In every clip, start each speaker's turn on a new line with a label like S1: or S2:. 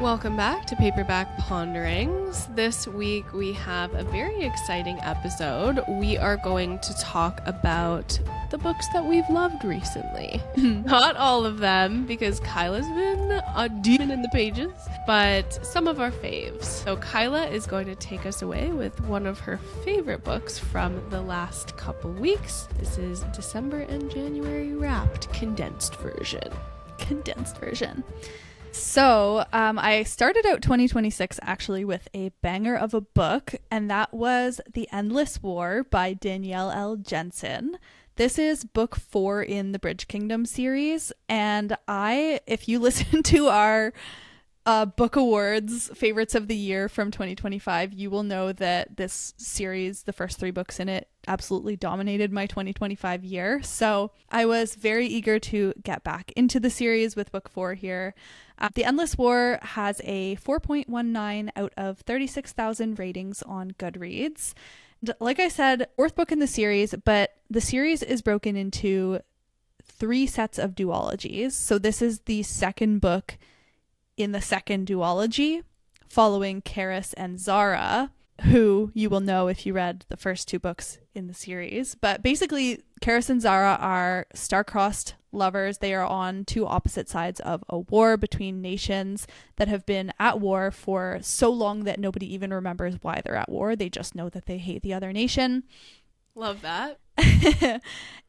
S1: Welcome back to Paperback Ponderings. This week we have a very exciting episode. We are going to talk about the books that we've loved recently. Not all of them, because Kyla's been a demon in the pages, but some of our faves. So Kyla is going to take us away with one of her favorite books from the last couple weeks. This is December and January Wrapped condensed version.
S2: So I started out 2026 actually with a banger of a book, and that was The Endless War by Danielle L. Jensen. This is book 4 in the Bridge Kingdom series, and if you listen to our Book Awards favorites of the year from 2025, you will know that this series, the first 3 books in it, absolutely dominated my 2025 year. So I was very eager to get back into the series with book 4 here. The Endless War has a 4.19 out of 36,000 ratings on Goodreads. And like I said, 4th book in the series, but the series is broken into 3 sets of duologies. So this is the second book in the second duology, following Karis and Zara, who you will know if you read the first 2 books in the series. But basically, Karis and Zara are star-crossed lovers. They are on 2 opposite sides of a war between nations that have been at war for so long that nobody even remembers why they're at war. They just know that they hate the other nation.
S1: Love that.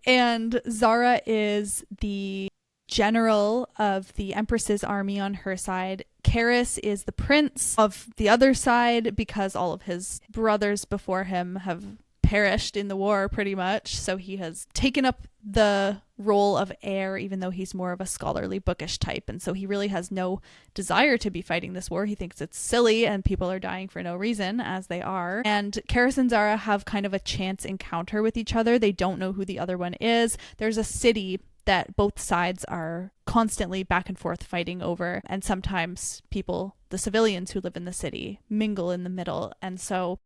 S2: And Zara is the general of the Empress's army on her side. Karis is the prince of the other side because all of his brothers before him have perished in the war pretty much. So he has taken up the role of heir, even though he's more of a scholarly, bookish type. And so he really has no desire to be fighting this war. He thinks it's silly and people are dying for no reason, as they are. And Karis and Zara have kind of a chance encounter with each other. They don't know who the other one is. There's a city that both sides are constantly back and forth fighting over, and sometimes people, the civilians who live in the city, mingle in the middle, and so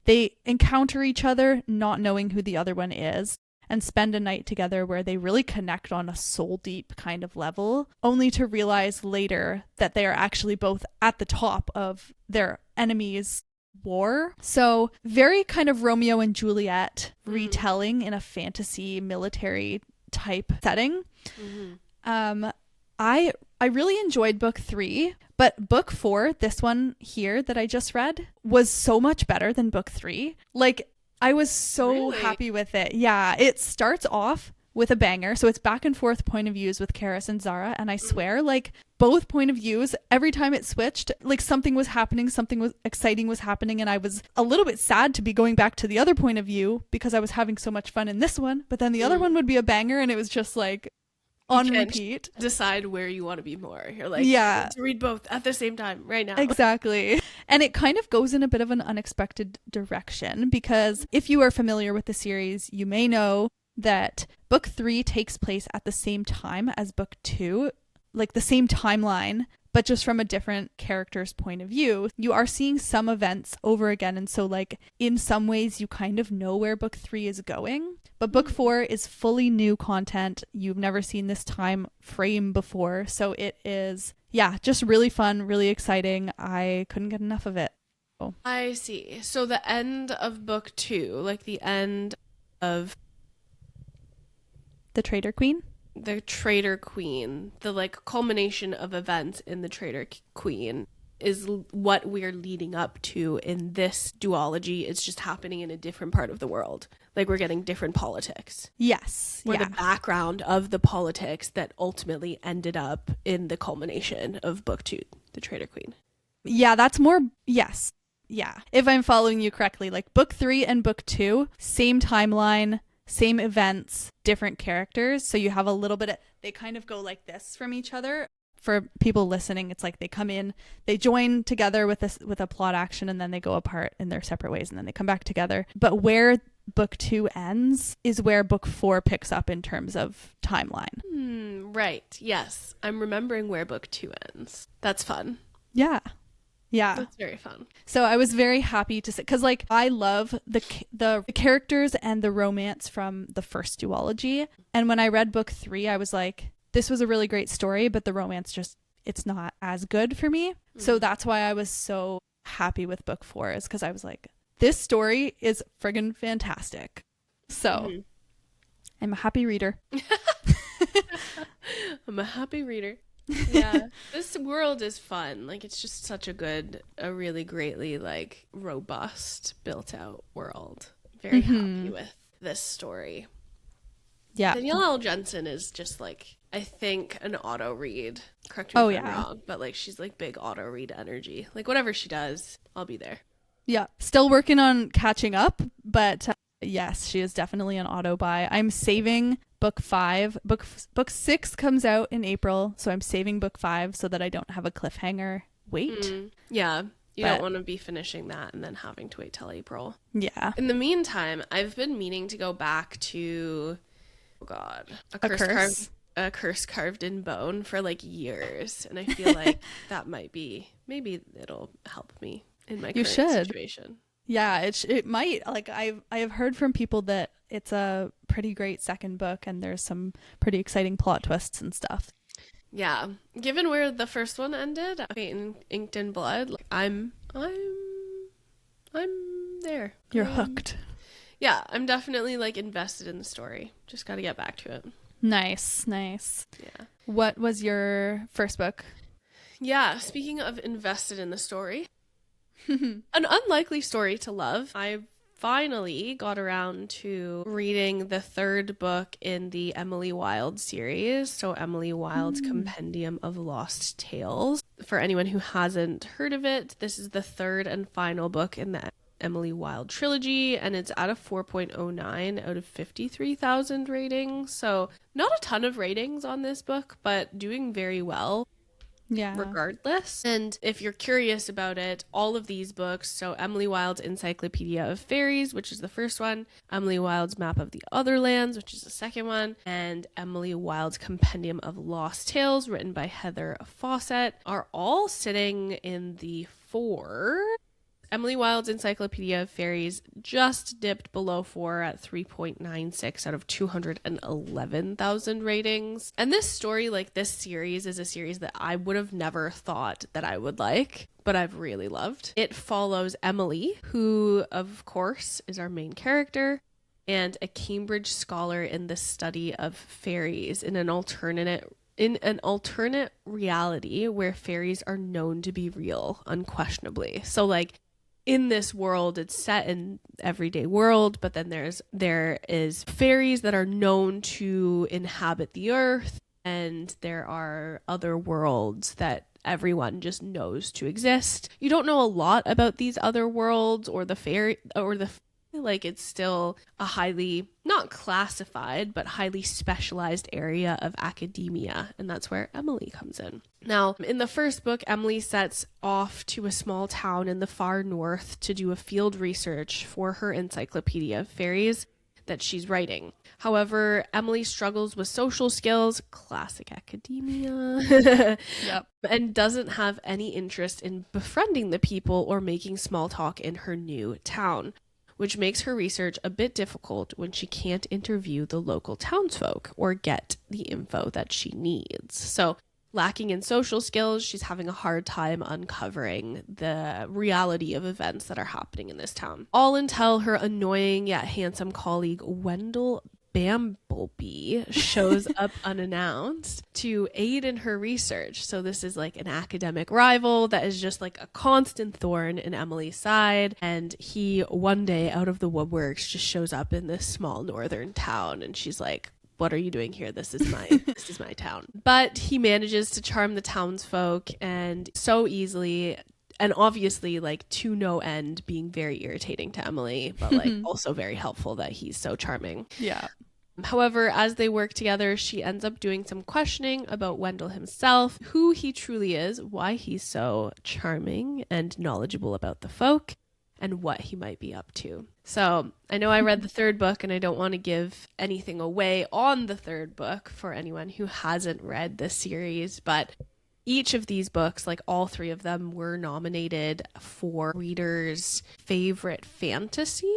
S2: they encounter each other not knowing who the other one is and spend a night together where they really connect on a soul deep kind of level, only to realize later that they are actually both at the top of their enemy's war. So very kind of Romeo and Juliet retelling in a fantasy military type setting. I really enjoyed book 3, but book 4, this one here that I just read, was so much better than book 3. Like, I was so happy with it. Yeah, it starts off with a banger. So it's back and forth point of views with Karis and Zara, and I swear, like, both point of views, every time it switched, like, something was happening, something was exciting was happening, and I was a little bit sad to be going back to the other point of view because I was having so much fun in this one, but then the other one would be a banger, and it was just like on repeat.
S1: Decide where you want to be more. You're like,
S2: yeah,
S1: to read both at the same time right now.
S2: Exactly. And it kind of goes in a bit of an unexpected direction, because if you are familiar with the series, you may know that book 3 takes place at the same time as book 2, like the same timeline, but just from a different character's point of view. You are seeing some events over again, and so, like, in some ways you kind of know where book 3 is going, but book 4 is fully new content. You've never seen this time frame before, so it is, yeah, just really fun, really exciting. I couldn't get enough of it. Oh.
S1: I see. So the end of book 2, like the end of
S2: The Traitor Queen?
S1: The Traitor Queen, the like culmination of events in The Traitor Queen is what we're leading up to in this duology. It's just happening in a different part of the world. Like, we're getting different politics.
S2: Yes.
S1: Or the background of the politics that ultimately ended up in the culmination of book 2, The Traitor Queen.
S2: Yeah, that's more, yes. Yeah. If I'm following you correctly, like book 3 and book 2, same timeline, same events, different characters. So you have a little bit of, they kind of go like this from each other. For people listening, it's like they come in, they join together with a plot action, and then they go apart in their separate ways, and then they come back together. But where book 2 ends is where book 4 picks up in terms of timeline.
S1: Right. Yes. I'm remembering where book 2 ends. That's fun.
S2: Yeah. Yeah.
S1: That's very fun.
S2: So I was very happy to say, because like I love the characters and the romance from the first duology. And when I read book 3, I was like, this was a really great story, but the romance just it's not as good for me. So that's why I was so happy with book 4, is because I was like, this story is friggin' fantastic. So I'm a happy reader.
S1: I'm a happy reader. Yeah. This world is fun. Like, it's just such a really greatly, like, robust, built out world. Very happy with this story.
S2: Yeah.
S1: Danielle L. Jensen is just, like, I think an auto read. Correct me if I'm wrong, but, like, she's, like, big auto read energy. Like, whatever she does, I'll be there.
S2: Yeah. Still working on catching up, but yes, she is definitely an auto buy. I'm saving book 5. Book 6 comes out in April, so I'm saving book 5 so that I don't have a cliffhanger wait.
S1: Yeah. You don't want to be finishing that and then having to wait till April.
S2: Yeah.
S1: In the meantime, I've been meaning to go back to, oh God, a curse carved in bone for like years. And I feel like that might be, maybe it'll help me in my current situation.
S2: Yeah, it might. Like, I have heard from people that it's a pretty great second book and there's some pretty exciting plot twists and stuff.
S1: Yeah, given where the first one ended, Inked in Blood, like, I'm there.
S2: You're hooked.
S1: Yeah, I'm definitely like invested in the story. Just got to get back to it.
S2: Nice.
S1: Yeah.
S2: What was your first book?
S1: Yeah, speaking of invested in the story, an unlikely story to love. I finally got around to reading the third book in the Emily Wilde series. So Emily Wilde's Compendium of Lost Tales. For anyone who hasn't heard of it, this is the third and final book in the Emily Wilde trilogy, and it's at a 4.09 out of 53,000 ratings. So not a ton of ratings on this book, but doing very well.
S2: Yeah.
S1: Regardless. And if you're curious about it, all of these books, so Emily Wilde's Encyclopedia of Fairies, which is the first one, Emily Wilde's Map of the Other Lands, which is the second one, and Emily Wilde's Compendium of Lost Tales, written by Heather Fawcett, are all sitting in the 4. Emily Wilde's Encyclopedia of Fairies just dipped below 4 at 3.96 out of 211,000 ratings. And this story, like this series, is a series that I would have never thought that I would like, but I've really loved. It follows Emily, who, of course, is our main character, and a Cambridge scholar in the study of fairies in an alternate reality where fairies are known to be real, unquestionably. So, like, in this world, it's set in everyday world, but then there is fairies that are known to inhabit the earth, and there are other worlds that everyone just knows to exist. You don't know a lot about these other worlds or like, it's still a highly, not classified, but highly specialized area of academia. And that's where Emily comes in. Now, in the first book, Emily sets off to a small town in the far north to do a field research for her Encyclopedia of Fairies that she's writing. However, Emily struggles with social skills, classic academia,
S2: Yep.
S1: and doesn't have any interest in befriending the people or making small talk in her new town, which makes her research a bit difficult when she can't interview the local townsfolk or get the info that she needs. So, lacking in social skills, she's having a hard time uncovering the reality of events that are happening in this town. All until her annoying yet handsome colleague Wendell Bamblebee shows up unannounced to aid in her research. So this is like an academic rival that is just like a constant thorn in Emily's side. And he one day out of the woodworks just shows up in this small northern town, and she's like, what are you doing here? This is my town. But he manages to charm the townsfolk, and so easily, and obviously, like, to no end, being very irritating to Emily, but like also very helpful that he's so charming.
S2: Yeah.
S1: However, as they work together, she ends up doing some questioning about Wendell himself, who he truly is, why he's so charming and knowledgeable about the folk, and what he might be up to. So I know I read the third book, and I don't want to give anything away on the third book for anyone who hasn't read this series, but each of these books, like all 3 of them, were nominated for Reader's Favorite Fantasy.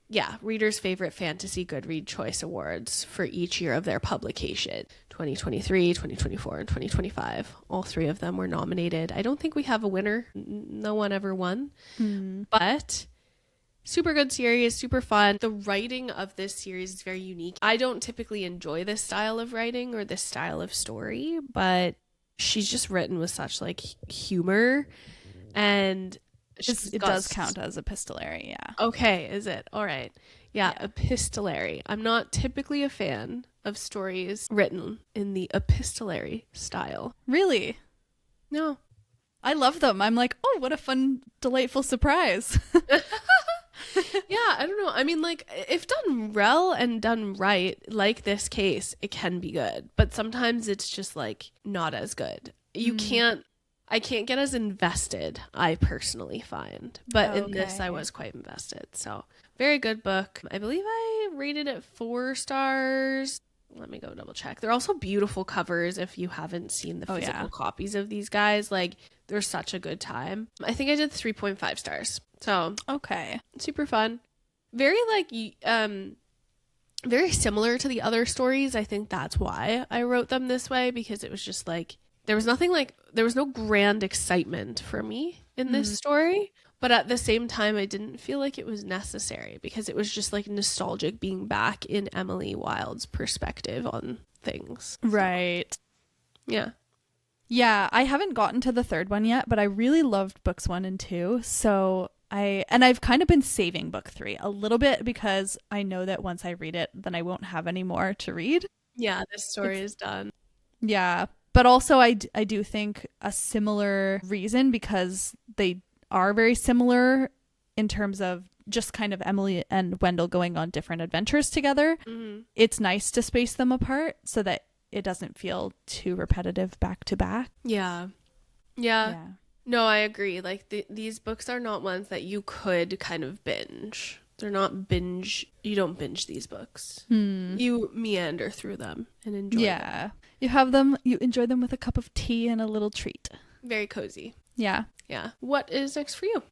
S1: Yeah, Reader's Favorite Fantasy Goodread Choice Awards for each year of their publication. 2023, 2024, and 2025. All 3 of them were nominated. I don't think we have a winner. No one ever won. But super good series, super fun. The writing of this series is very unique. I don't typically enjoy this style of writing or this style of story, but she's just written with such like humor, and
S2: it does count as epistolary. Yeah.
S1: Okay, is it? All right. Yeah, epistolary. I'm not typically a fan of stories written in the epistolary style.
S2: Really?
S1: No.
S2: I love them. I'm like, oh, what a fun, delightful surprise.
S1: Yeah, I don't know. I mean, like, if done well and done right, like this case, it can be good. But sometimes it's just, like, not as good. I can't get as invested, I personally find. But in this, I was quite invested. So, very good book. I believe I rated it 4 stars. Let me go double check. They're also beautiful covers if you haven't seen the physical copies of these guys. Like, they're such a good time. I think I did 3.5 stars. So,
S2: okay.
S1: Super fun. Very, like, very similar to the other stories. I think that's why I wrote them this way, because it was just, like, there was no grand excitement for me in this story. But at the same time, I didn't feel like it was necessary, because it was just like nostalgic being back in Emily Wilde's perspective on things.
S2: Right.
S1: Yeah.
S2: Yeah, I haven't gotten to the 3rd one yet, but I really loved books 1 and 2. So I've kind of been saving book 3 a little bit, because I know that once I read it, then I won't have any more to read.
S1: Yeah, this story is done.
S2: Yeah. But also I do think a similar reason, because they are very similar in terms of just kind of Emily and Wendell going on different adventures together. It's nice to space them apart so that it doesn't feel too repetitive back to back.
S1: Yeah. No, I agree. Like, these books are not ones that you could kind of binge. They're not you don't binge these books. You meander through them and enjoy them.
S2: You enjoy them with a cup of tea and a little treat.
S1: Very cozy.
S2: Yeah.
S1: What is next for you?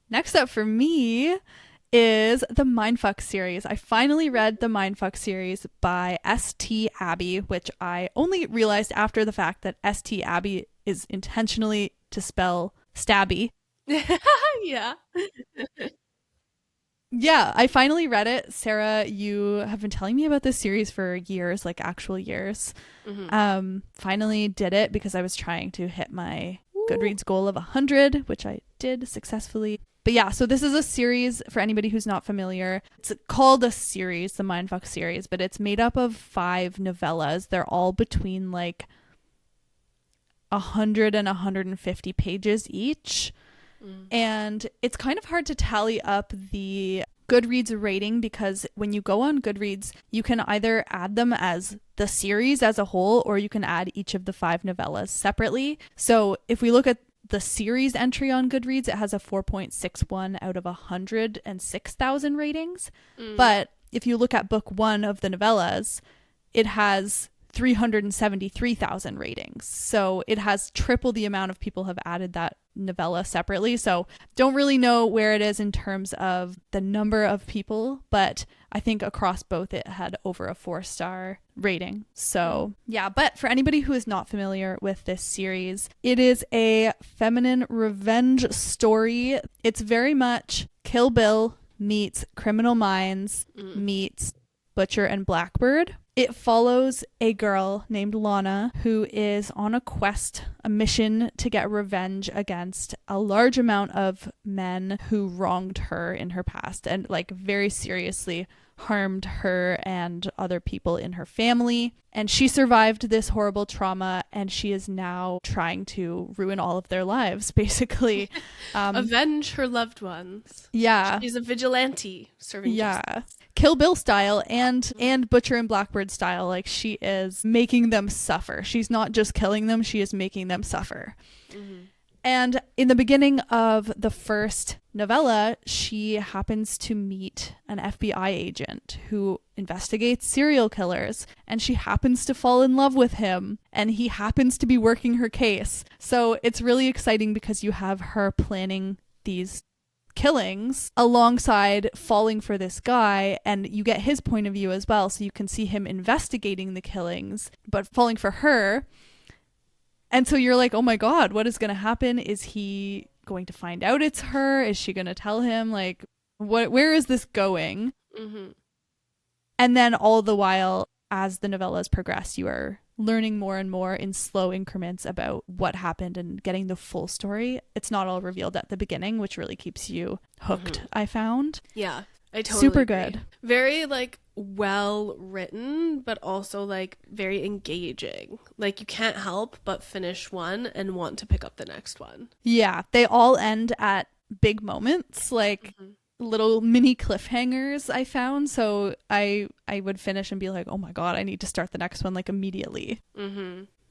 S2: Next up for me is the Mindfuck series. I finally read the Mindfuck series by S.T. Abbey, which I only realized after the fact that S.T. Abbey is intentionally to spell stabby.
S1: Yeah.
S2: Yeah, I finally read it. Sarah, you have been telling me about this series for years, like actual years. Finally did it because I was trying to hit my Goodreads goal of 100, which I did successfully. But yeah, so this is a series for anybody who's not familiar. It's called a series, the Mindfuck series, but it's made up of 5 novellas. They're all between like 100 and 150 pages each. And it's kind of hard to tally up the Goodreads rating, because when you go on Goodreads, you can either add them as the series as a whole, or you can add each of the 5 novellas separately. So if we look at the series entry on Goodreads, it has a 4.61 out of 106,000 ratings. But if you look at book 1 of the novellas, it has 373,000 ratings. So it has triple the amount of people have added that novella separately. So don't really know where it is in terms of the number of people, but I think across both it had over a 4-star rating. So yeah, but for anybody who is not familiar with this series, it is a feminine revenge story. It's very much Kill Bill meets Criminal Minds meets Butcher and Blackbird. It follows a girl named Lana who is on a quest, a mission to get revenge against a large amount of men who wronged her in her past and like very seriously harmed her and other people in her family. And she survived this horrible trauma, and she is now trying to ruin all of their lives, basically.
S1: Avenge her loved ones.
S2: Yeah.
S1: She's a vigilante serving justice.
S2: Kill Bill style and Butcher and Blackbird style. Like, she is making them suffer. She's not just killing them, she is making them suffer. And in the beginning of the first novella, she happens to meet an FBI agent who investigates serial killers, and she happens to fall in love with him, and he happens to be working her case. So it's really exciting because you have her planning these killings alongside falling for this guy, and you get his point of view as well, so you can see him investigating the killings but falling for her. And so you're like, oh my god, what is going to happen? Is he going to find out it's her? Is she going to tell him? Like, where is this going?
S1: Mm-hmm.
S2: And then all the while, as the novellas progress, you are learning more and more in slow increments about what happened and getting the full story. It's not all revealed at the beginning, which really keeps you hooked, I found.
S1: Yeah, I totally
S2: Super
S1: agree.
S2: good.
S1: Very, like, well written, but also, like, very engaging. Like, you can't help but finish one and want to pick up the next one.
S2: Yeah, they all end at big moments, like little mini cliffhangers I found. So I would finish and be like, oh my god, I need to start the next one like immediately.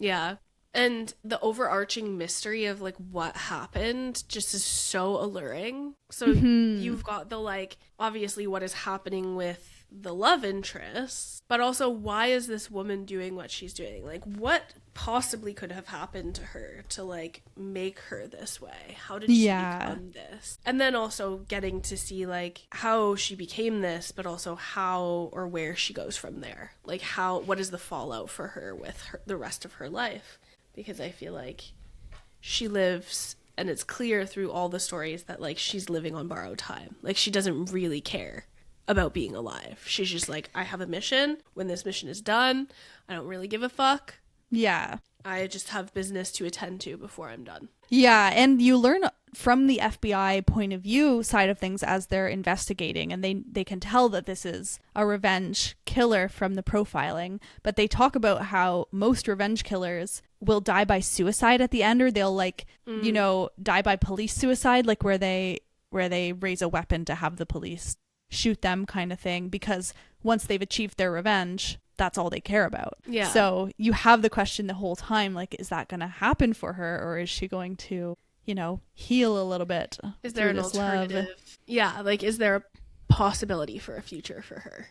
S1: Yeah. And the overarching mystery of like what happened just is so alluring. So you've got the like, obviously what is happening with the love interest, but also why is this woman doing what she's doing? Like, what possibly could have happened to her to like make her this way? How did she become this? And then also getting to see like how she became this, but also how or where she goes from there. Like what is the fallout for her with the rest of her life? Because I feel like she lives, and it's clear through all the stories that like she's living on borrowed time. Like she doesn't really care about being alive. She's just like, I have a mission. When this mission is done, I don't really give a fuck.
S2: Yeah.
S1: I just have business to attend to before I'm done.
S2: Yeah, and you learn from the FBI point of view side of things as they're investigating, and they can tell that this is a revenge killer from the profiling, but they talk about how most revenge killers will die by suicide at the end, or they'll like, you know, die by police suicide, like where they raise a weapon to have the police shoot them kind of thing, because once they've achieved their revenge, that's all they care about.
S1: Yeah.
S2: So you have the question the whole time, like, is that going to happen for her, or is she going to, you know, heal a little bit?
S1: Is there an alternative? Love? Yeah, like, is there a possibility for a future for her?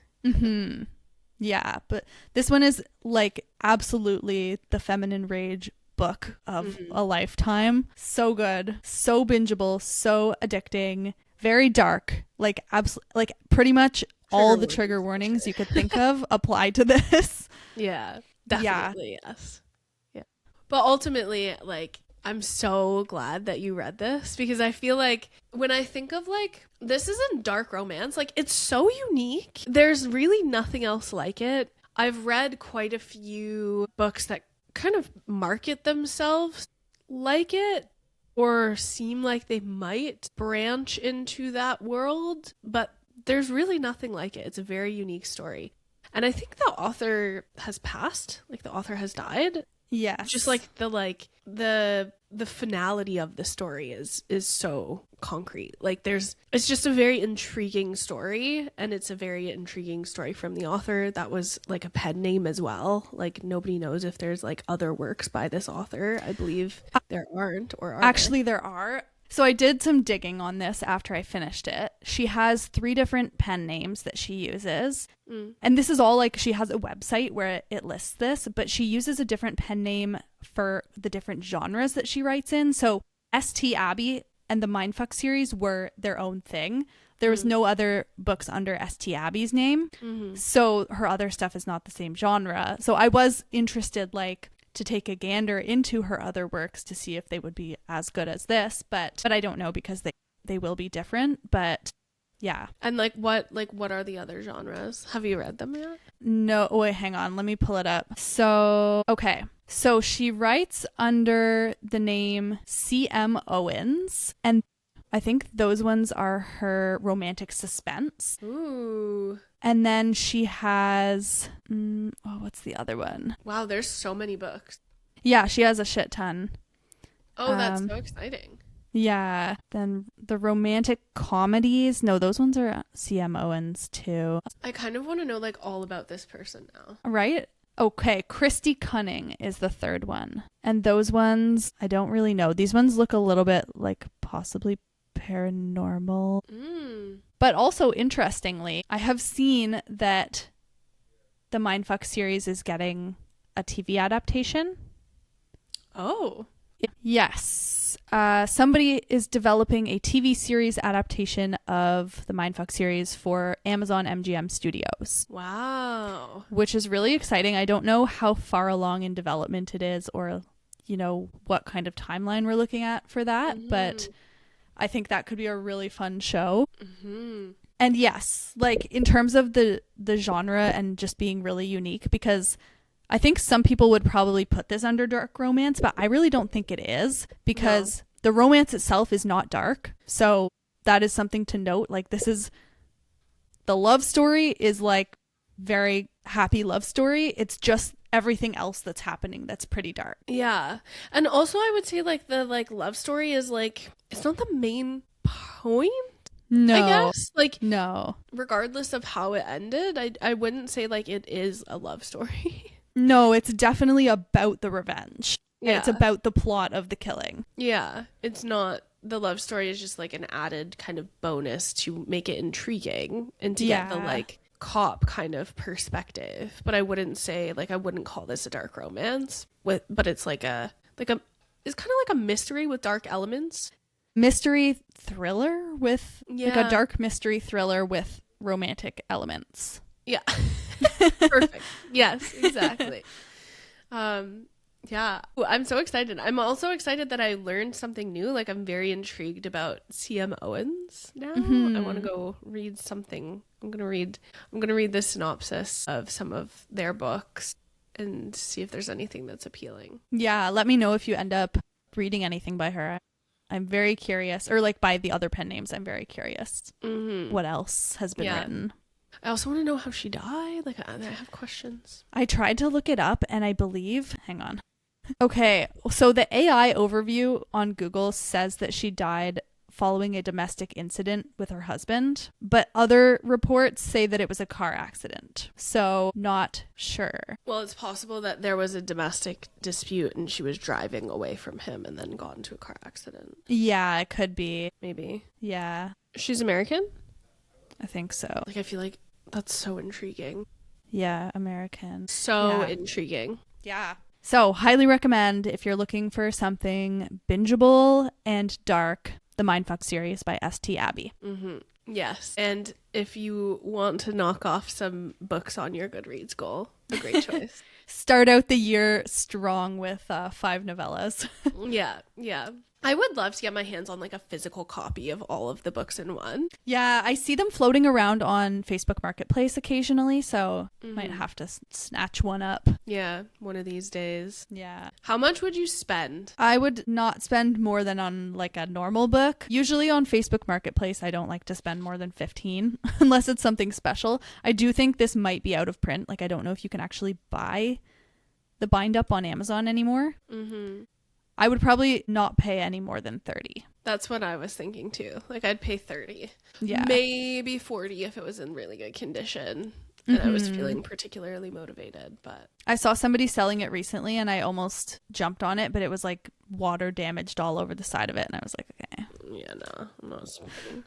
S2: Yeah, but this one is like absolutely the feminine rage book of a lifetime. So good, so bingeable, so addicting, very dark. Like like pretty much all the trigger warnings you could think of apply to this.
S1: Yeah, definitely. Yeah. Yes. Yeah. But ultimately, like, I'm so glad that you read this, because I feel like when I think of like, this isn't dark romance, like it's so unique. There's really nothing else like it. I've read quite a few books that kind of market themselves like it, or seem like they might branch into that world, but there's really nothing like it. It's a very unique story. And I think the author has passed, like the author has died.
S2: Yes.
S1: Just like the finality of the story is so concrete. Like it's just a very intriguing story, and it's a very intriguing story from the author. That was like a pen name as well. Like nobody knows if there's like other works by this author. I believe there aren't, or are
S2: actually there are. So I did some digging on this after I finished it. She has 3 different pen names that she uses. And this is all like, she has a website where it lists this, but she uses a different pen name for the different genres that she writes in. So St. Abbey and the Mindfuck series were their own thing. There was no other books under St. Abbey's name. So her other stuff is not the same genre. So I was interested, like, to take a gander into her other works to see if they would be as good as this, but I don't know, because they will be different. But yeah.
S1: And what are the other genres? Have you read them yet?
S2: No, wait, hang on, let me pull it up. So okay, so she writes under the name C.M. Owens, and I think those ones are her romantic suspense.
S1: Ooh.
S2: And then she has, what's the other one?
S1: Wow, there's so many books.
S2: Yeah, she has a shit ton.
S1: Oh, that's so exciting.
S2: Yeah. Then the romantic comedies. No, those ones are C.M. Owens too.
S1: I kind of want to know like all about this person now.
S2: Right? Okay, Christy Cunning is the third one. And those ones, I don't really know. These ones look a little bit like possibly paranormal. But also, interestingly, I have seen that the Mindfuck series is getting a TV adaptation.
S1: Oh.
S2: Yes. Yes. Somebody is developing a TV series adaptation of the Mindfuck series for Amazon MGM Studios.
S1: Wow.
S2: Which is really exciting. I don't know how far along in development it is or, you know, what kind of timeline we're looking at for that. But I think that could be a really fun show. And yes, like in terms of the genre and just being really unique, because I think some people would probably put this under dark romance, but I really don't think it is, because the romance itself is not dark. So that is something to note. Like, this is, the love story is like very happy love story. It's just everything else that's happening that's pretty dark.
S1: Yeah. And also I would say like the like love story is like, it's not the main point.
S2: No.
S1: I guess. Like,
S2: no.
S1: Regardless of how it ended, I wouldn't say like it is a love story.
S2: No, it's definitely about the revenge.
S1: Yeah.
S2: It's about the plot of the killing.
S1: Yeah. It's not, the love story is just like an added kind of bonus to make it intriguing and to get the like cop kind of perspective. But I wouldn't say, like, I wouldn't call this a dark romance but it's like it's kind of like a mystery with dark elements.
S2: Mystery thriller with like
S1: Yeah.
S2: a dark mystery thriller with romantic elements.
S1: Yeah. Perfect. Yes, exactly. Yeah. Ooh, I'm so excited. I'm also excited that I learned something new. Like, I'm very intrigued about C.M. Owens now. I want to go read something. I'm gonna read the synopsis of some of their books and see if there's anything that's appealing.
S2: Yeah, let me know if you end up reading anything by her. I'm very curious, or like by the other pen names, I'm very curious what else has been written.
S1: I also want to know how she died. Like, I have questions.
S2: I tried to look it up and I believe, hang on. Okay, so the AI overview on Google says that she died following a domestic incident with her husband, but other reports say that it was a car accident. So, not sure.
S1: Well, it's possible that there was a domestic dispute and she was driving away from him and then got into a car accident.
S2: Yeah, it could be.
S1: Maybe.
S2: Yeah.
S1: She's American?
S2: I think so.
S1: Like, I feel like that's so intriguing.
S2: Yeah, American.
S1: So intriguing.
S2: Yeah. So, highly recommend if you're looking for something bingeable and dark, the Mindfuck series by S.T. Abbey.
S1: Yes. And if you want to knock off some books on your Goodreads goal, a great choice.
S2: Start out the year strong with 5 novellas.
S1: Yeah. I would love to get my hands on like a physical copy of all of the books in one.
S2: Yeah, I see them floating around on Facebook Marketplace occasionally, so might have to snatch one up.
S1: Yeah, one of these days.
S2: Yeah.
S1: How much would you spend?
S2: I would not spend more than on like a normal book. Usually on Facebook Marketplace, I don't like to spend more than 15 unless it's something special. I do think this might be out of print. Like, I don't know if you can actually buy the bind up on Amazon anymore. I would probably not pay any more than 30.
S1: That's what I was thinking too. Like, I'd pay 30.
S2: Yeah.
S1: Maybe 40 if it was in really good condition and I was feeling particularly motivated, but
S2: I saw somebody selling it recently and I almost jumped on it, but it was like water damaged all over the side of it and I was like, okay.
S1: Yeah, no, I'm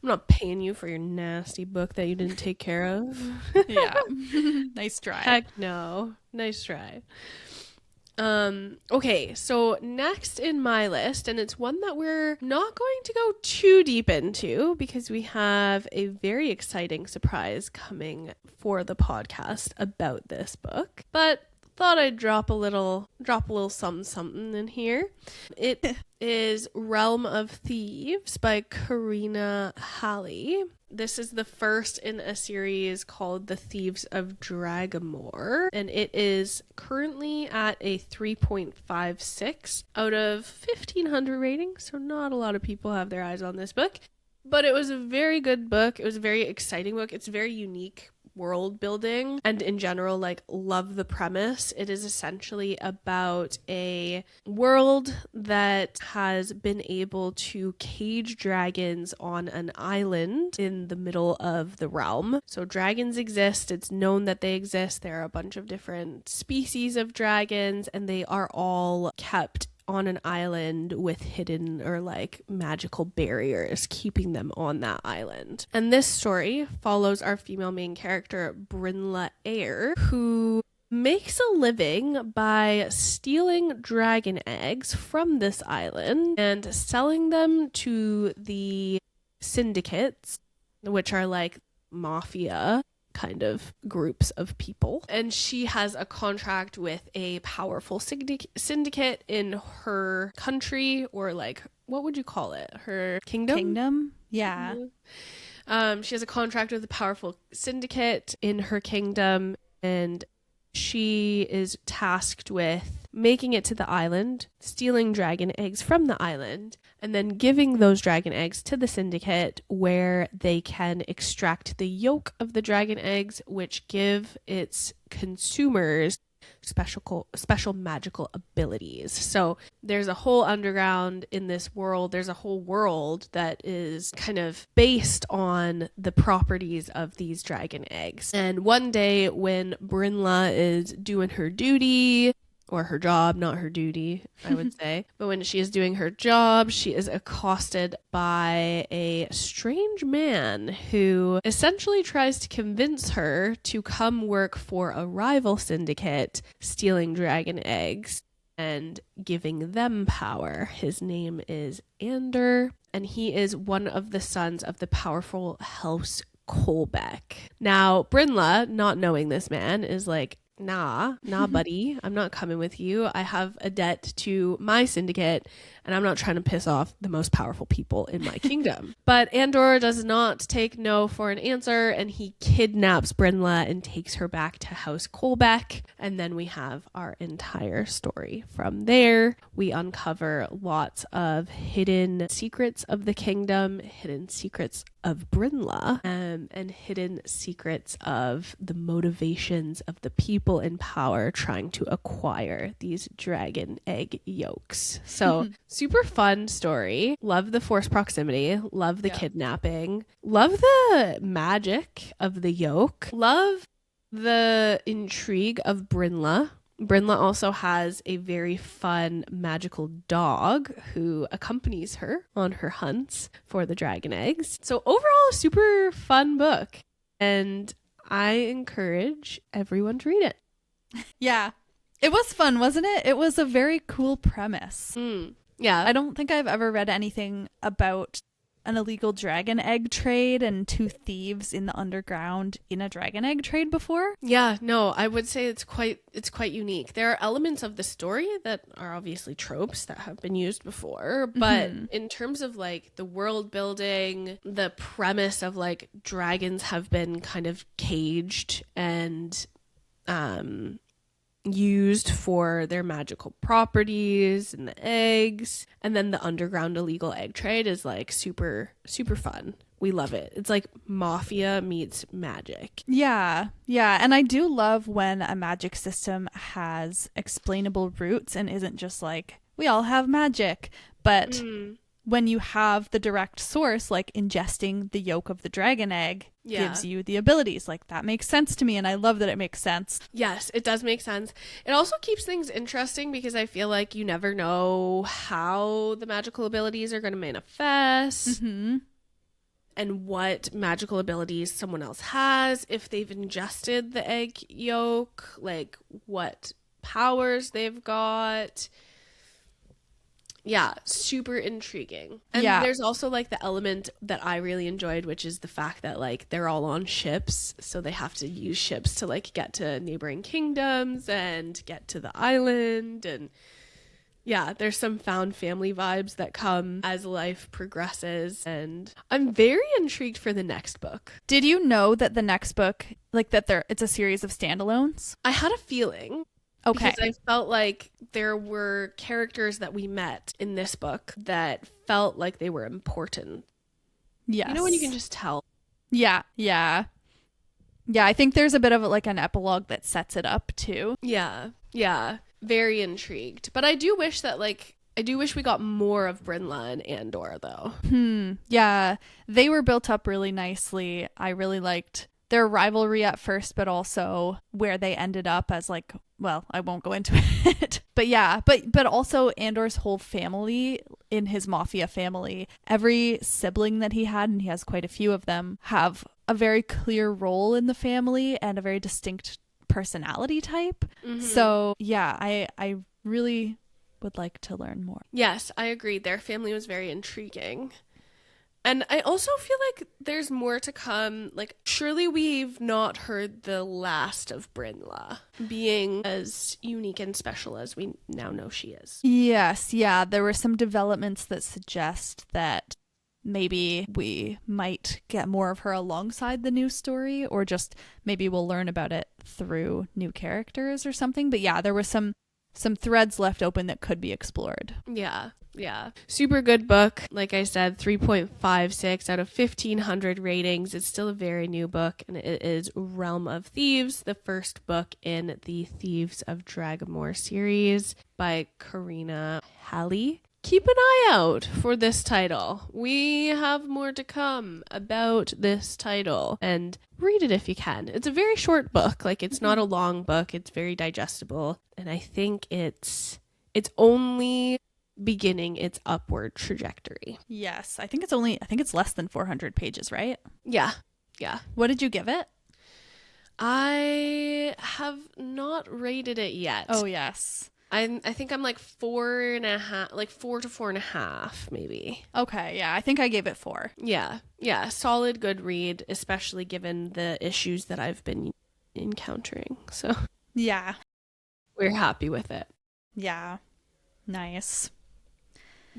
S1: not paying you for your nasty book that you didn't take care of.
S2: Yeah. Nice try.
S1: Heck no. Nice try. Okay, so next in my list, and it's one that we're not going to go too deep into because we have a very exciting surprise coming for the podcast about this book, but thought I'd drop a little something in here. It is Realm of Thieves by Karina Halley. This is the first in a series called The Thieves of Dragamore, and it is currently at a 3.56 out of 1,500 ratings, so not a lot of people have their eyes on this book. But it was a very good book. It was a very exciting book. It's very unique world building, and in general, like, love the premise. It is essentially about a world that has been able to cage dragons on an island in the middle of the realm. So dragons exist. It's known that they exist. There are a bunch of different species of dragons, and they are all kept on an island with hidden or like magical barriers keeping them on that island. And this story follows our female main character, Brynla Eyre, who makes a living by stealing dragon eggs from this island and selling them to the syndicates, which are like mafia kind of groups of people. And she has a contract with a powerful syndicate in her country, or like, what would you call it? Her kingdom?
S2: Yeah.
S1: She has a contract with a powerful syndicate in her kingdom, and she is tasked with making it to the island, stealing dragon eggs from the island, and then giving those dragon eggs to the syndicate, where they can extract the yolk of the dragon eggs, which give its consumers special magical abilities. So there's a whole underground in this world. There's a whole world that is kind of based on the properties of these dragon eggs. And one day when Brynla is doing her duty, or her job, not her duty, I would say. But when she is doing her job, she is accosted by a strange man who essentially tries to convince her to come work for a rival syndicate, stealing dragon eggs and giving them power. His name is Ander, and he is one of the sons of the powerful House Kolbeck. Now, Brynla, not knowing this man, is like, nah, buddy, I'm not coming with you. I have a debt to my syndicate, and I'm not trying to piss off the most powerful people in my kingdom. But Andor does not take no for an answer, and he kidnaps Brynla and takes her back to House Kolbeck. And then we have our entire story. From there, we uncover lots of hidden secrets of the kingdom, hidden secrets of Brynla, and hidden secrets of the motivations of the people in power trying to acquire these dragon egg yolks. So super fun story. Love the forced proximity. Love the kidnapping. Love the magic of the yolk. Love the intrigue of Brynla. Brynla also has a very fun magical dog who accompanies her on her hunts for the dragon eggs. So overall, a super fun book. And I encourage everyone to read it.
S2: Yeah. It was fun, wasn't it? It was a very cool premise.
S1: Yeah.
S2: I don't think I've ever read anything about an illegal dragon egg trade and two thieves in the underground in a dragon egg trade before.
S1: Yeah, no, I would say it's quite unique. There are elements of the story that are obviously tropes that have been used before, but in terms of like the world building, the premise of like dragons have been kind of caged and used for their magical properties and the eggs, and then the underground illegal egg trade is like super fun. We love it. It's like mafia meets magic.
S2: Yeah and I do love when a magic system has explainable roots and isn't just like we all have magic, but when you have the direct source, like ingesting the yolk of the dragon egg gives you the abilities. Like that makes sense to me, and I love that it makes sense.
S1: Yes, it does make sense. It also keeps things interesting because I feel like you never know how the magical abilities are going to manifest and what magical abilities someone else has if they've ingested the egg yolk, like what powers they've got. Yeah, super intriguing. And there's also like the element that I really enjoyed, which is the fact that like they're all on ships, so they have to use ships to like get to neighboring kingdoms and get to the island. And yeah, there's some found family vibes that come as life progresses, and I'm very intrigued for the next book.
S2: Did you know that the next book, like that it's a series of standalones?
S1: I had a feeling.
S2: Okay.
S1: Because I felt like there were characters that we met in this book that felt like they were important.
S2: Yes.
S1: You know when you can just tell?
S2: Yeah, I think there's a bit of like an epilogue that sets it up too.
S1: Yeah. Very intrigued. But I do wish we got more of Brynla and Andor though.
S2: Yeah. They were built up really nicely. I really liked their rivalry at first, but also where they ended up as like, well, I won't go into it. But yeah, but also Andor's whole family, in his mafia family, every sibling that he had, and he has quite a few of them, have a very clear role in the family and a very distinct personality type. So yeah, I really would like to learn more.
S1: Yes, I agree. Their family was very intriguing. And I also feel like there's more to come. Like, surely we've not heard the last of Brynla being as unique and special as we now know she is.
S2: Yes, yeah. There were some developments that suggest that maybe we might get more of her alongside the new story, or just maybe we'll learn about it through new characters or something. But yeah, there were some threads left open that could be explored.
S1: Yeah. Super good book. Like I said, 3.56 out of 1,500 ratings. It's still a very new book, and it is Realm of Thieves, the first book in the Thieves of Dragamore series by Karina Halley. Keep an eye out for this title. We have more to come about this title, and read it if you can. It's a very short book. Like, it's not a long book. It's very digestible, and I think it's only beginning its upward trajectory.
S2: Yes, I think it's less than 400 pages, right?
S1: Yeah.
S2: What did you give it?
S1: I have not rated it yet.
S2: Oh, yes.
S1: I think I'm like 4.5, like 4 to 4.5 maybe.
S2: Okay, yeah, I think I gave it 4.
S1: Yeah, solid, good read, especially given the issues that I've been encountering. So
S2: yeah,
S1: we're happy with it.
S2: Yeah, nice.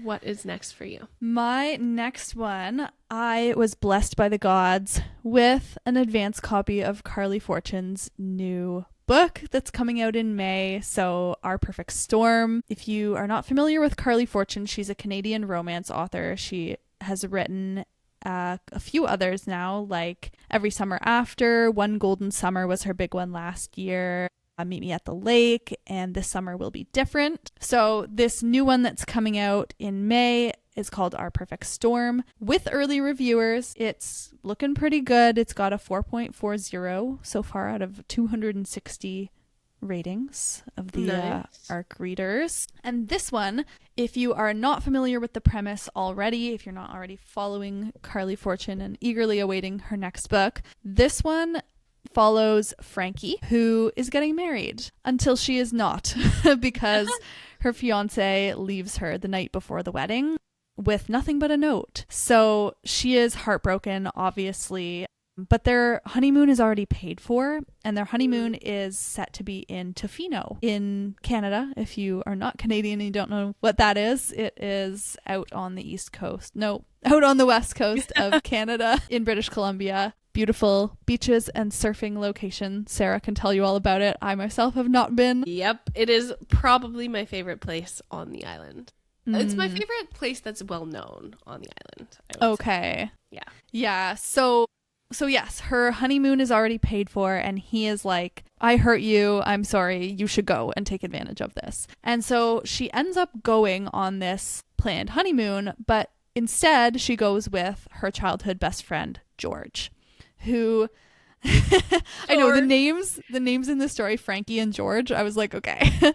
S1: What is next for you?
S2: My next one, I was blessed by the gods with an advance copy of Carly Fortune's new book that's coming out in May. So Our Perfect Storm. If you are not familiar with Carly Fortune, she's a Canadian romance author. She has written a few others now, like Every Summer After, One Golden Summer was her big one last year. Meet Me at the Lake, and This Summer Will Be Different. So this new one that's coming out in May is called Our Perfect Storm. With early reviewers, it's looking pretty good. It's got a 4.40 so far out of 260 ratings of the ARC readers. And this one, if you are not familiar with the premise already, if you're not already following Carly Fortune and eagerly awaiting her next book, this one follows Frankie, who is getting married until she is not because her fiance leaves her the night before the wedding with nothing but a note. So she is heartbroken, obviously, but their honeymoon is already paid for, and their honeymoon is set to be in Tofino in Canada. If you are not Canadian and you don't know what that is, it is out on the east coast. No, out on the west coast of Canada in British Columbia. Beautiful beaches and surfing location. Sarah can tell you all about it. I myself have not been.
S1: Yep, it is probably my favorite place on the island. It's my favorite place that's well known on the island.
S2: Okay.
S1: Say.
S2: Yeah. So yes, her honeymoon is already paid for, and he is like, I hurt you. I'm sorry. You should go and take advantage of this. And so she ends up going on this planned honeymoon, but instead she goes with her childhood best friend, George, who I know the names in this story, Frankie and George. I was like, okay.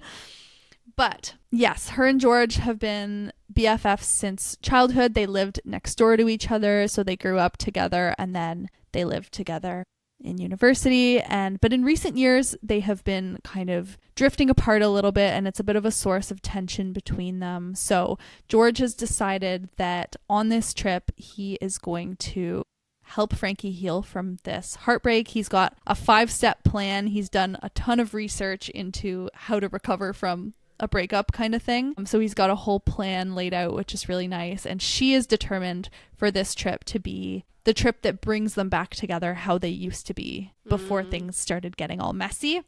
S2: But yes, her and George have been BFFs since childhood. They lived next door to each other, so they grew up together, and then they lived together in university. But in recent years, they have been kind of drifting apart a little bit, and it's a bit of a source of tension between them. So George has decided that on this trip, he is going to help Frankie heal from this heartbreak. He's got a 5-step plan. He's done a ton of research into how to recover from a breakup kind of thing. So he's got a whole plan laid out, which is really nice. And she is determined for this trip to be the trip that brings them back together how they used to be before things started getting all messy.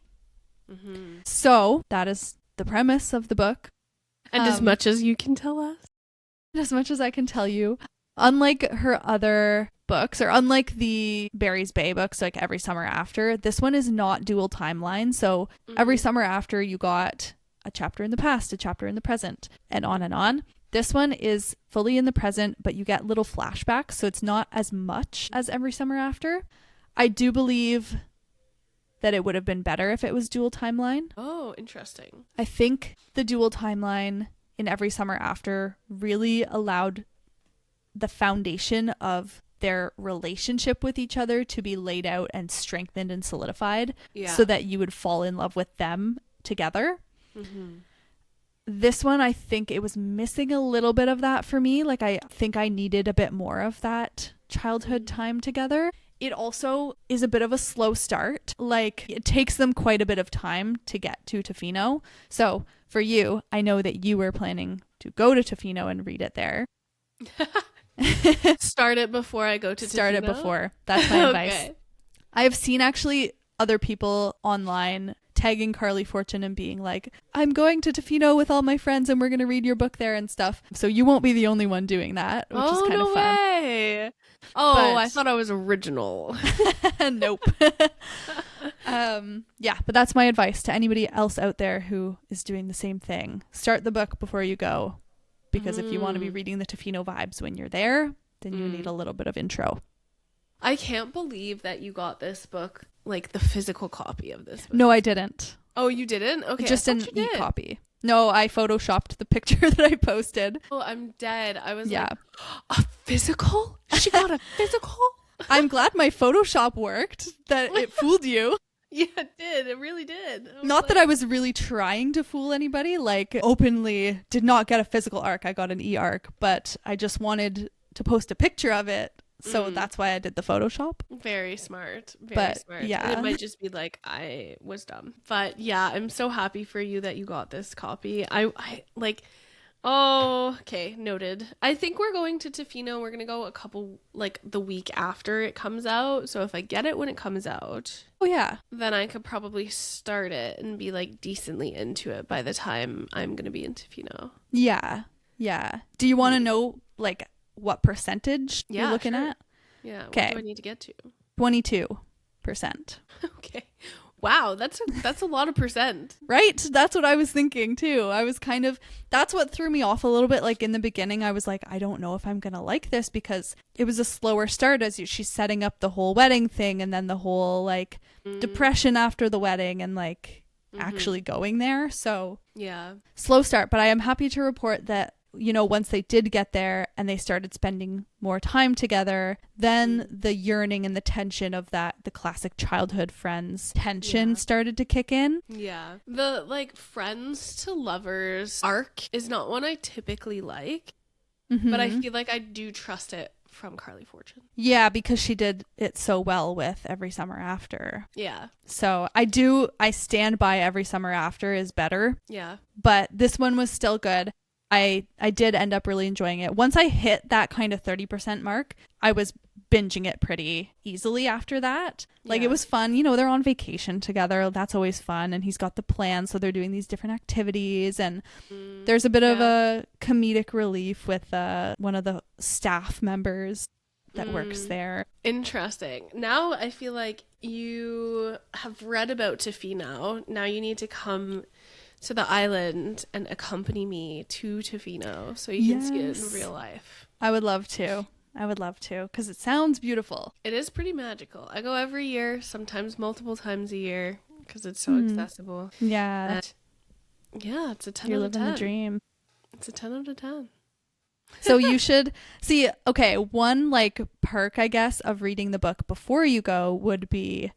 S2: So that is the premise of the book.
S1: And as much as you can tell us.
S2: As much as I can tell you, unlike her other books, or unlike the Barry's Bay books, like Every Summer After, this one is not dual timeline. So Every Summer After, you got a chapter in the past, a chapter in the present, and on and on. This one is fully in the present, but you get little flashbacks, so it's not as much as Every Summer After. I do believe that it would have been better if it was dual timeline.
S1: Oh, interesting.
S2: I think the dual timeline in Every Summer After really allowed the foundation of their relationship with each other to be laid out and strengthened and solidified
S1: Yeah.
S2: so that you would fall in love with them together.
S1: Mm-hmm.
S2: This one, I think it was missing a little bit of that for me. Like, I think I needed a bit more of that childhood time together. It also is a bit of a slow start. Like, it takes them quite a bit of time to get to Tofino. So for you, I know that you were planning to go to Tofino and read it there.
S1: Start it before I go to
S2: Start
S1: Tofino?
S2: it before. That's my advice.
S1: Okay.
S2: I have seen actually other people online tagging Carly Fortune and being like, I'm going to Tofino with all my friends and we're going to read your book there and stuff. So you won't be the only one doing that, which is kind of fun.
S1: Way. Oh,
S2: But-
S1: I thought I was original.
S2: Nope. Yeah, but that's my advice to anybody else out there who is doing the same thing. Start the book before you go, because if you want to be reading the Tofino vibes when you're there, then you need a little bit of intro.
S1: I can't believe that you got this book, like the physical copy of this book.
S2: No, I didn't.
S1: Oh, you didn't? Okay.
S2: Just
S1: I
S2: an
S1: thought you did.
S2: e-copy. No, I photoshopped the picture that I posted.
S1: Oh, I'm dead. I was
S2: Yeah.
S1: like, a physical? She got a physical?
S2: I'm glad my Photoshop worked, that it fooled you.
S1: Yeah, it did. It really did.
S2: Not that I was really trying to fool anybody, like openly did not get a physical arc. I got an e-arc, but I just wanted to post a picture of it. So that's why I did the Photoshop.
S1: Very smart. Very
S2: But,
S1: smart.
S2: yeah.
S1: And it might just be like, I was dumb. But yeah, I'm so happy for you that you got this copy. I like, oh, okay, noted. I think we're going to Tofino. We're going to go a couple, like the week after it comes out. So if I get it when it comes out,
S2: Oh, yeah.
S1: then I could probably start it and be like decently into it by the time I'm going to be in Tofino.
S2: Yeah. Yeah. Do you want to know, like, what percentage you're looking
S1: sure.
S2: at?
S1: Yeah.
S2: Okay.
S1: What do I need to get to?
S2: 22%.
S1: Okay. Wow, that's a lot of percent.
S2: Right? That's what I was thinking too. I was kind of, that's what threw me off a little bit. Like in the beginning, I was like, I don't know if I'm going to like this, because it was a slower start as she's setting up the whole wedding thing and then the whole like depression after the wedding and like actually going there. So
S1: Yeah.
S2: slow start, but I am happy to report that, you know, once they did get there and they started spending more time together, then the yearning and the tension of that, the classic childhood friends tension started to kick in.
S1: Yeah. The like friends to lovers arc is not one I typically like, but I feel like I do trust it from Carly Fortune.
S2: Yeah, because she did it so well with Every Summer After.
S1: Yeah.
S2: So I stand by Every Summer After is better,
S1: Yeah.
S2: but this one was still good. I did end up really enjoying it. Once I hit that kind of 30% mark, I was binging it pretty easily after that. Like it was fun. You know, they're on vacation together. That's always fun. And he's got the plan. So they're doing these different activities. And there's a bit of a comedic relief with one of the staff members that works there.
S1: Interesting. Now I feel like you have read about Tofino. Now you need to come to the island and accompany me to Tofino so you can see it in real life.
S2: I would love to. Because it sounds beautiful.
S1: It is pretty magical. I go every year, sometimes multiple times a year, because it's so accessible.
S2: Yeah.
S1: Yeah, it's a 10
S2: You're
S1: out of 10.
S2: living the dream.
S1: It's a 10 out of 10.
S2: So you should see, okay, one like perk, I guess, of reading the book before you go would be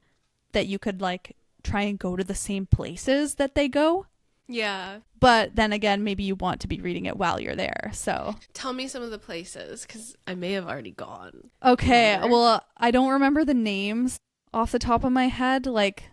S2: that you could like try and go to the same places that they go.
S1: Yeah.
S2: But then again, maybe you want to be reading it while you're there. So,
S1: Tell me some of the places, because I may have already gone.
S2: okay.
S1: Remember?
S2: Well, I don't remember the names off the top of my head. Like,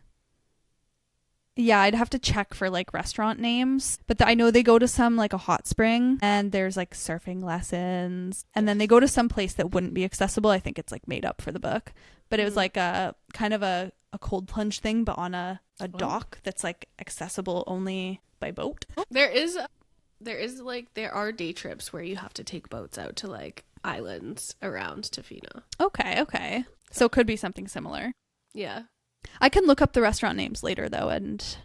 S2: yeah, I'd have to check for like restaurant names. But I know they go to some like a hot spring and there's like surfing lessons. And then they go to some place that wouldn't be accessible. I think it's like made up for the book. But it was like a kind of a cold plunge thing, but on a dock that's like accessible only by boat.
S1: There are day trips where you have to take boats out to like islands around Tofino.
S2: Okay. So it could be something similar.
S1: Yeah.
S2: I can look up the restaurant names later though and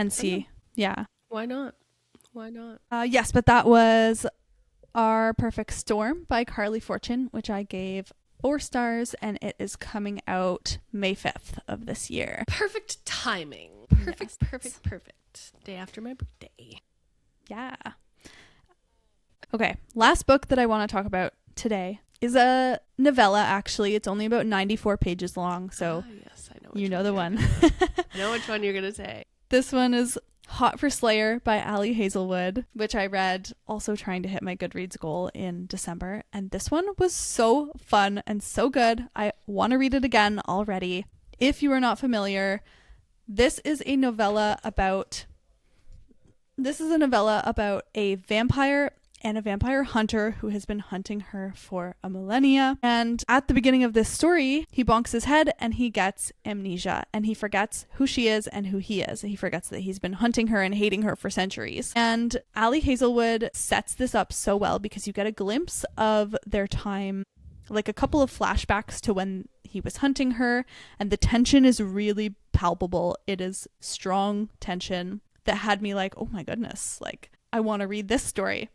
S2: see. Yeah.
S1: Why not? Why not?
S2: Yes, but that was Our Perfect Storm by Carly Fortune, which I gave 4 stars, and it is coming out May 5th of this year.
S1: Perfect timing. Perfect. Day after my birthday.
S2: Yeah. Okay, last book that I want to talk about today is a novella, actually. It's only about 94 pages long, so
S1: yes, I know
S2: you know the one.
S1: I know which one you're going to say.
S2: This one is Hot for Slayer by Ali Hazelwood, which I read also trying to hit my Goodreads goal in December. And this one was so fun and so good. I want to read it again already. If you are not familiar, this is a novella about a vampire and a vampire hunter who has been hunting her for a millennia. And at the beginning of this story, he bonks his head and he gets amnesia and he forgets who she is and who he is. He forgets that he's been hunting her and hating her for centuries. And Ali Hazelwood sets this up so well because you get a glimpse of their time, like a couple of flashbacks to when he was hunting her, and the tension is really palpable. It is strong tension that had me like, oh my goodness, like I want to read this story.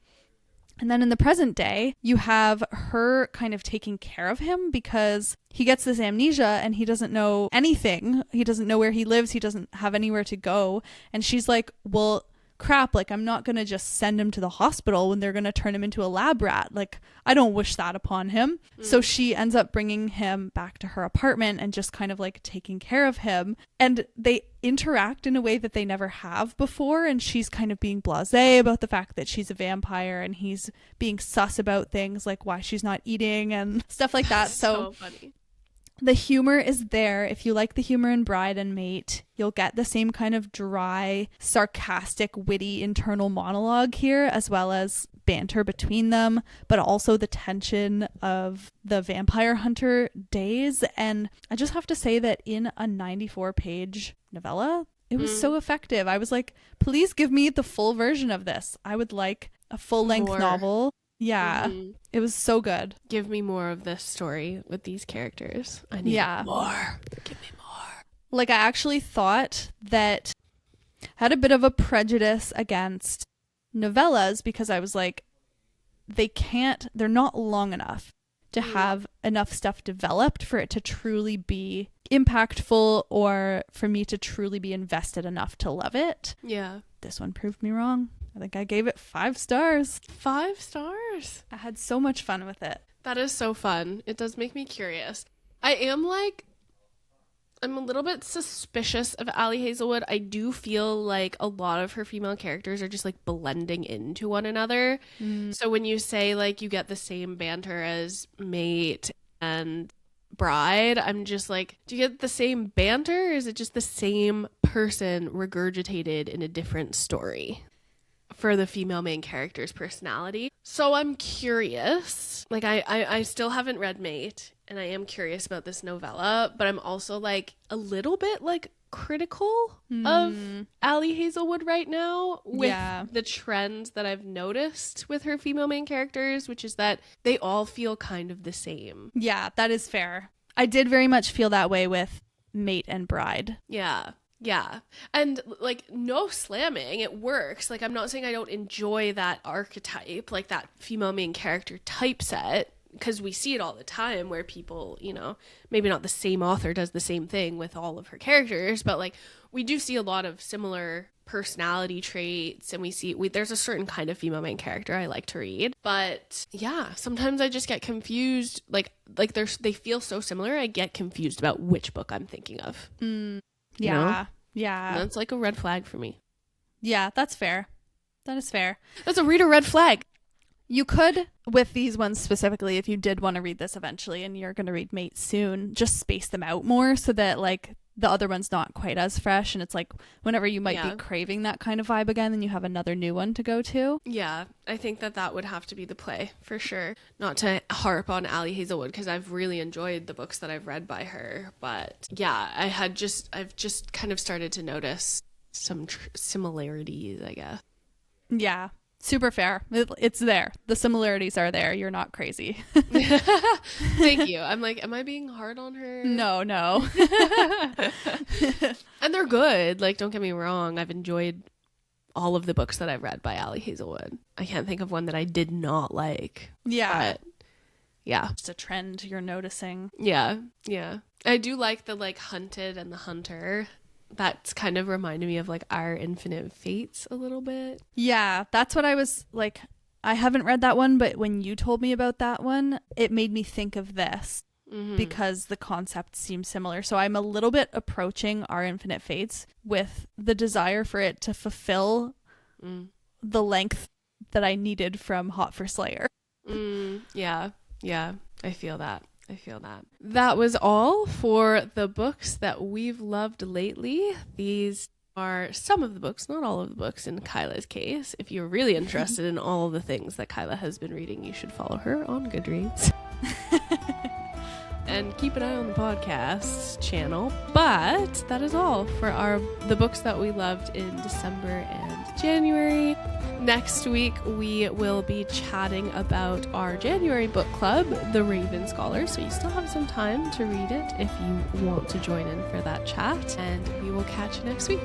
S2: And then in the present day, you have her kind of taking care of him because he gets this amnesia and he doesn't know anything. He doesn't know where he lives. He doesn't have anywhere to go. And she's like, well, crap, like I'm not going to just send him to the hospital when they're going to turn him into a lab rat. Like I don't wish that upon him. So she ends up bringing him back to her apartment and just kind of like taking care of him. And they interact in a way that they never have before. And she's kind of being blasé about the fact that she's a vampire and he's being sus about things like why she's not eating and stuff like that.
S1: So funny.
S2: The humor is there. If you like the humor in Bride and Mate, you'll get the same kind of dry, sarcastic, witty internal monologue here, as well as banter between them, but also the tension of the vampire hunter days. And I just have to say that in a 94-page novella, it was so effective. I was like, please give me the full version of this. I would like a full-length novel. Yeah, it was so good.
S1: Give me more of this story with these characters. I need more. Give me more.
S2: Like, I actually thought that I had a bit of a prejudice against novellas because I was like, they're not long enough to have enough stuff developed for it to truly be impactful or for me to truly be invested enough to love it.
S1: Yeah.
S2: This one proved me wrong. I think I gave it 5 stars.
S1: 5 stars?
S2: I had so much fun with it.
S1: That is so fun. It does make me curious. I'm a little bit suspicious of Ali Hazelwood. I do feel like a lot of her female characters are just like blending into one another. So when you say like you get the same banter as Mate and Bride, I'm just like, do you get the same banter? Or is it just the same person regurgitated in a different story for the female main character's personality? So I'm curious. Like I still haven't read Mate, and I am curious about this novella, but I'm also like a little bit like critical of Ali Hazelwood right now with the trends that I've noticed with her female main characters, which is that they all feel kind of the same.
S2: Yeah, that is fair. I did very much feel that way with Mate and Bride.
S1: Yeah. Yeah. And like, no slamming, it works. Like, I'm not saying I don't enjoy that archetype, like that female main character typeset, because we see it all the time where people, you know, maybe not the same author does the same thing with all of her characters, but like we do see a lot of similar personality traits, and there's a certain kind of female main character I like to read. But yeah, sometimes I just get confused, like they feel so similar, I get confused about which book I'm thinking of.
S2: Yeah.
S1: know?
S2: Yeah.
S1: And that's like a red flag for me.
S2: Yeah, that's fair. That is fair.
S1: That's a reader red flag.
S2: You could, with these ones specifically, if you did want to read this eventually and you're going to read Mate soon, just space them out more so that like the other one's not quite as fresh, and it's like whenever you might be craving that kind of vibe again, then you have another new one to go to.
S1: Yeah, I think that would have to be the play for sure. Not to harp on Ali Hazelwood, because I've really enjoyed the books that I've read by her, but yeah, I've just kind of started to notice some similarities, I guess.
S2: Yeah. Super fair. It's there. The similarities are there. You're not crazy.
S1: Thank you. I'm like, am I being hard on her?
S2: No.
S1: And they're good. Like, don't get me wrong. I've enjoyed all of the books that I've read by Ali Hazelwood. I can't think of one that I did not like.
S2: Yeah.
S1: But yeah.
S2: It's a trend you're noticing.
S1: Yeah. Yeah. I do like the like Hunted and the Hunter. That's kind of reminded me of like Our Infinite Fates a little bit.
S2: Yeah, that's what I was like. I haven't read that one, but when you told me about that one, it made me think of this because the concept seems similar. So I'm a little bit approaching Our Infinite Fates with the desire for it to fulfill the length that I needed from Hot for Slayer.
S1: Yeah. I feel that. That was all for the books that we've loved lately. These are some of the books, not all of the books in Kyla's case. If you're really interested in all of the things that Kyla has been reading, you should follow her on Goodreads. And keep an eye on the podcast channel. But that is all for the books that we loved in December and January. Next week, we will be chatting about our January book club, The Raven Scholar. So you still have some time to read it if you want to join in for that chat. And we will catch you next week.